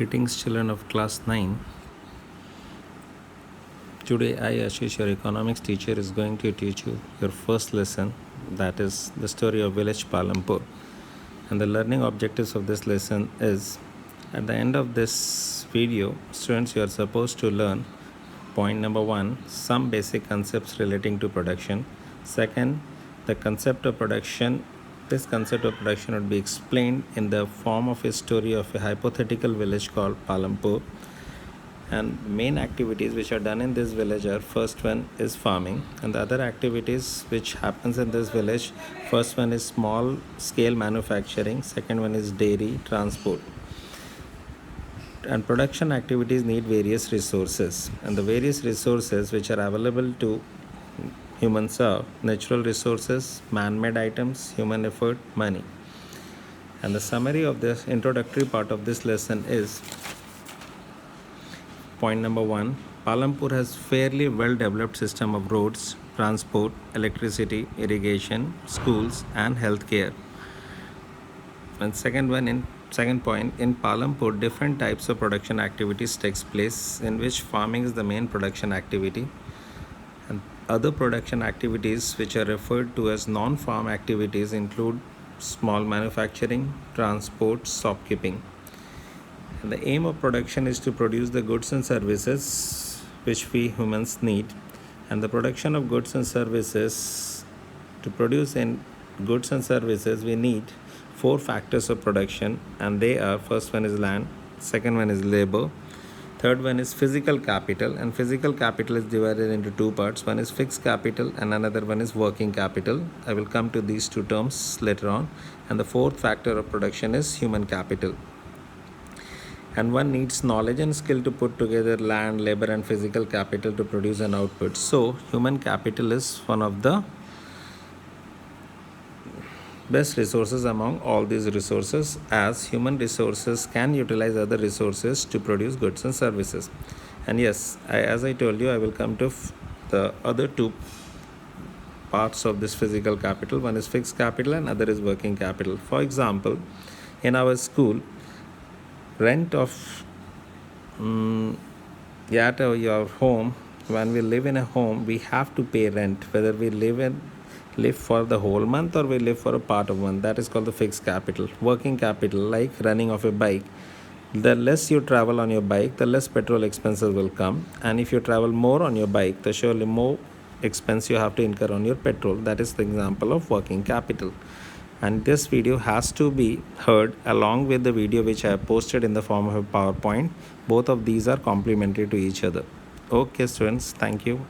Greetings, children of class 9. Today, I, Ashish, your economics teacher, is going to teach you your first lesson, that is the story of village Palampur. And the learning objectives of this lesson is, at the end of this video, students, you are supposed to learn point number 1, some basic concepts relating to production. Second, the concept of production. This concept of production would be explained in the form of a story of a hypothetical village called Palampur. And main activities which are done in this village are, first one is farming, and the other activities which happens in this village, first one is small scale manufacturing, second one is dairy, transport. And production activities need various resources, and the various resources which are available to humans are natural resources, man-made items, human effort, money. And the summary of this introductory part of this lesson is, point number 1, Palampur has fairly well developed system of roads, transport, electricity, irrigation, schools and healthcare. And second point, in Palampur different types of production activities takes place, in which farming is the main production activity, and other production activities which are referred to as non-farm activities include small manufacturing, transport, shopkeeping. And the aim of production is to produce the goods and services which we humans need. And the production of goods and services, to produce in goods and services, we need 4 factors of production, and they are, first one is land, second one is labor, third one is physical capital, and physical capital is divided into 2 parts. One is fixed capital and another one is working capital. I will come to these 2 terms later on. And the fourth factor of production is human capital. And one needs knowledge and skill to put together land, labor and physical capital to produce an output. So human capital is one of the best resources among all these resources, as human resources can utilize other resources to produce goods and services. And yes, as I told you, I will come to the other 2 parts of this physical capital. One is fixed capital and other is working capital. For example, in our school, rent of your home, when we live in a home, we have to pay rent, whether we live for the whole month or we live for a part of month. That is called the fixed capital. Working capital, like running of a bike, the less you travel on your bike, the less petrol expenses will come, and if you travel more on your bike, the surely more expense you have to incur on your petrol. That is the example of working capital. And this video has to be heard along with the video which I have posted in the form of a PowerPoint. Both of these are complementary to each other. Okay students, thank you.